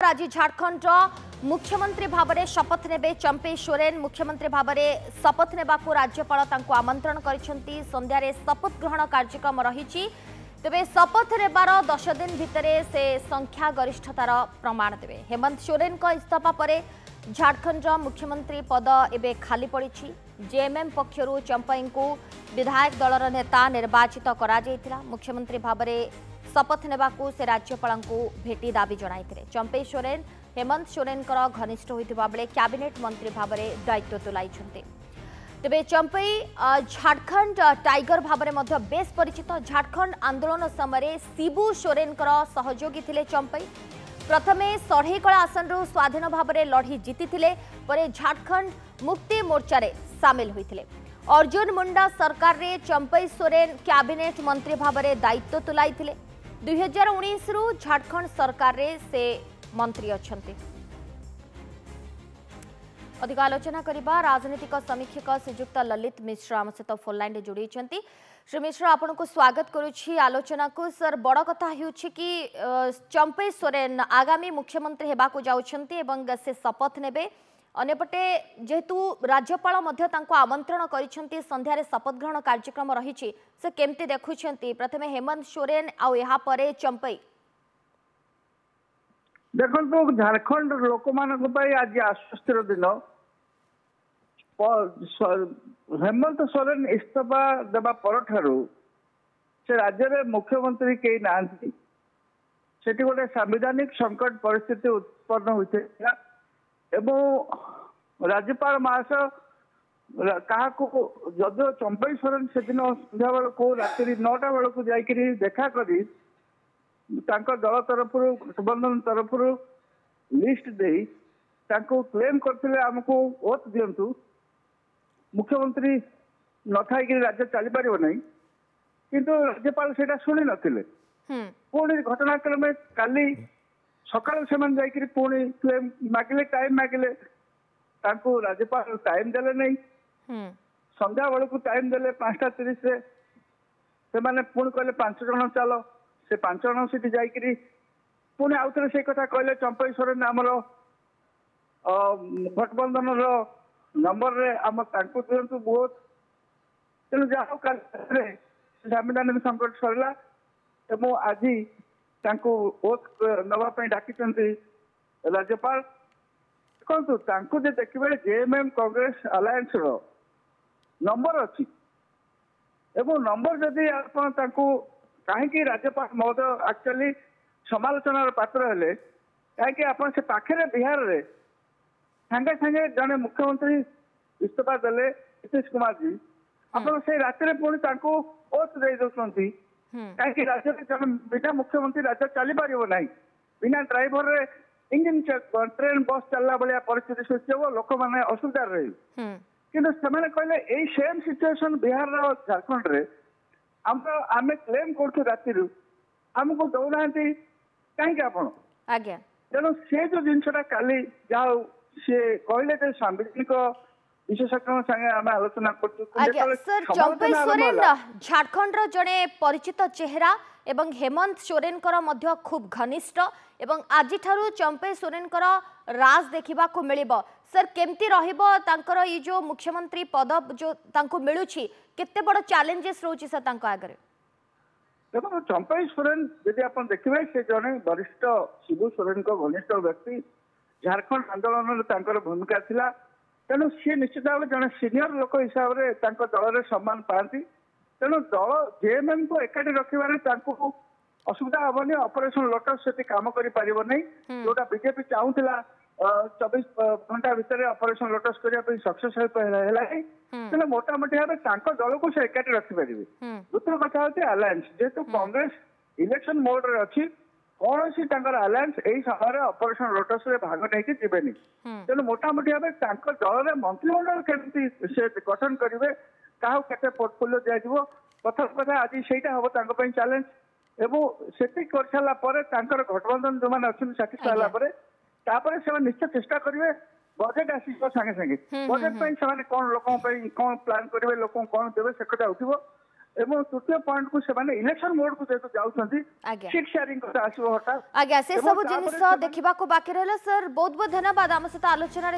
आज झारखंड मुख्यमंत्री भाव में शपथ ने चंपई सोरेन मुख्यमंत्री भाव में शपथ ने राज्यपाल आमंत्रण कर संध्यारे शपथ ग्रहण कार्यक्रम रही तेरे शपथ नेबार 10 दिन भितर से संख्या गरिष्ठतार प्रमाण देवे। हेमंत सोरेन का इस्तीफा पर झारखंड मुख्यमंत्री पद एवं खाली पड़ी। जेएमएम पक्षर चंपई को विधायक दलर नेता निर्वाचित करा मुख्यमंत्री भाव में शपथ नेबा से राज्यपाल को भेटी दाबी जणाइथिले। चंपई सोरेन हेमंत सोरेन घनिष्ठ होइथिबा बेले कैबिनेट मंत्री भाव में दायित्व तुलाइछन्ते। तेबे चंपई झारखंड टाइगर भाव में बेस परिचित। झारखंड आंदोलन समय शिबू सोरेन सहयोगी थिले चंपई। प्रथमे सढ़ेकला आसन स्वाधीन भाव में लड़ी जीति पर झारखंड मुक्ति मोर्चा रे सामिल होइथिले। अर्जुन मुंडा सरकार रे चंपई सोरेन कैबिनेट मंत्री भाव में दायित्व तुलाइथिले। 2019 रु झारखंड सरकार रे से मंत्री अछंती। अधिक आलोचना करिबा राजनीतिक समीक्षक श्रीजुक्त ललित मिश्र आम सहित फोन लाइन जोड़ी। श्री मिश्र आपन को स्वागत करुछि आलोचना को। सर बड़ कथा होउछि कि चंपई सोरेन आगामी मुख्यमंत्री हेबा को जाउछंती एवं से शपथ नेबे। अन्यपटे जेहेतु राज्यपाल आमंत्रण करिसेंती संध्यारे शपथ ग्रहण कार्यक्रम रही से केमती देखुछंती प्रथमे हेमंत सोरेन आ यहाँ परे चंपई। देखो झारखंड लोक मान आज आश्वस्तिर दिन हेमंत सोरेन इस्तीफा देवा पर से राज्य में मुख्यमंत्री कई ना सेठी गोटे संवैधानिक संकट परिस्थिति उत्पन्न होता एवं राज्यपाल महाशय क्या जदिव चंपई सोरेन से दिन संध्या बेलू राति 9टा बेलू जाकि देखा करी दल तरफ गठबंधन तरफ लिस्ट दे क्लेम करते आमको ओथ दिंतु मुख्यमंत्री न था राज्य चली पार ना किंतु राज्यपाल से शुणी नथिले। पुणी घटनाक्रमे काली सकाल से पुणी क्लेम मागिले टाइम मागिले राज्यपाल टाइम देले नहीं। संध्या बेलू टाइम देले 5:30 से पुणी कहले 5 जन चलो से 5 जन सीट जाकि पुणी आउ थे से कथा कहले चंपई सोरेन आमर गठबंधन नंबर रे आम दिंतु बहुत तेणु जहाँ संवैधानिक संकट सरला आज ओथ नवाई डाकी राज्यपाल। देखो देखिए जेएमएम कांग्रेस अलायंस नंबर अच्छी नंबर जदि कहीं राज्यपाल महोदय एक्चुअली समालोचनार पात्र हेले कहीं आप से पाखे बिहार रे सांगे सांगे जड़े मुख्यमंत्री इस्तीफा देले नीतीश कुमार जी आप रात पुणी ओथ दे दौरान कहीं राज्य जन बिना मुख्यमंत्री राज्य चली पार ना बिना ड्राइवर रे इंजिन ट्रेन बस चलला भाया परिस्थिति सृष्टि हम लोक मैंने असुविधा रही किंतु से कहले यही सेम सिचुएशन बिहार झारखंड रे आम क्लेम कर राति आमको दौना कहीं आप तेणु से जो जिनसा काली जहाँ सी कहले सांविधानिक विशेषज्ञ संगे आम आलोचना सर चंपई सोरेन झारखंड जड़े परिचित चेहरा एवं हेमंत सोरेन खूब घनिष्ठ एवं आज चंपई सोरेन राज देखा मिलिबो। सर केमती रहिबो ये जो मुख्यमंत्री पद जो मिलूँ केते बड़ चैलेंजेस रोची सर आगे। देखो चंपई सोरेन यदि आप देखिए से जड़े वरिष्ठ शिबू सोरेन घनिष्ठ व्यक्ति झारखंड आंदोलन में भूमिका थिला तेणु सी निश्चित भाव जड़े सीनियर लोक हिसाब से दल सम्मान पाती तेणु दल जेएमएम को एकाठी रखिबारे असुविधा हेनी ऑपरेशन लोटस से काम कर जोटा बीजेपी चाहूला 24 घंटा भितर ऑपरेशन लोटस करने सक्सेस है मोटामोटी भाव दल को से एकाठी रखिपारे। द्वितीय कथा हूँ अलायंस जेहेतु कांग्रेस इलेक्शन मोड रे अच्छी कौन सी अलायंस यही समय ऑपरेशन लोटस रे भाग नहीं जीवेनि तेणु मोटामोटी भाव दल मंत्रिमंडल केमती से गठन करेंगे क्या केते पोर्टफोलियो दिज्व कथा कथा आज से हम चैलेंज एवं से कर सारापर गठबंधन जो मैंने अच्छे साटिस्फाई से निश्चय चेष्टा करेंगे बजेट आस सागे सागे बजेट से कौन लोक कौन प्लान करेंगे लोक कौन देवे से कथा उठो एवं तृतीय पॉइंट को से इलेक्शन मोड को जेतु जाउछंती आज्ञा सीट शेयरिंग कथा आसीबो हटा आज्ञा से एवं सब तापरे जिनिस ସେମାନେ- देखा बाकी रहा सर बहुत बहुत धन्यवाद आम सहित आलोचना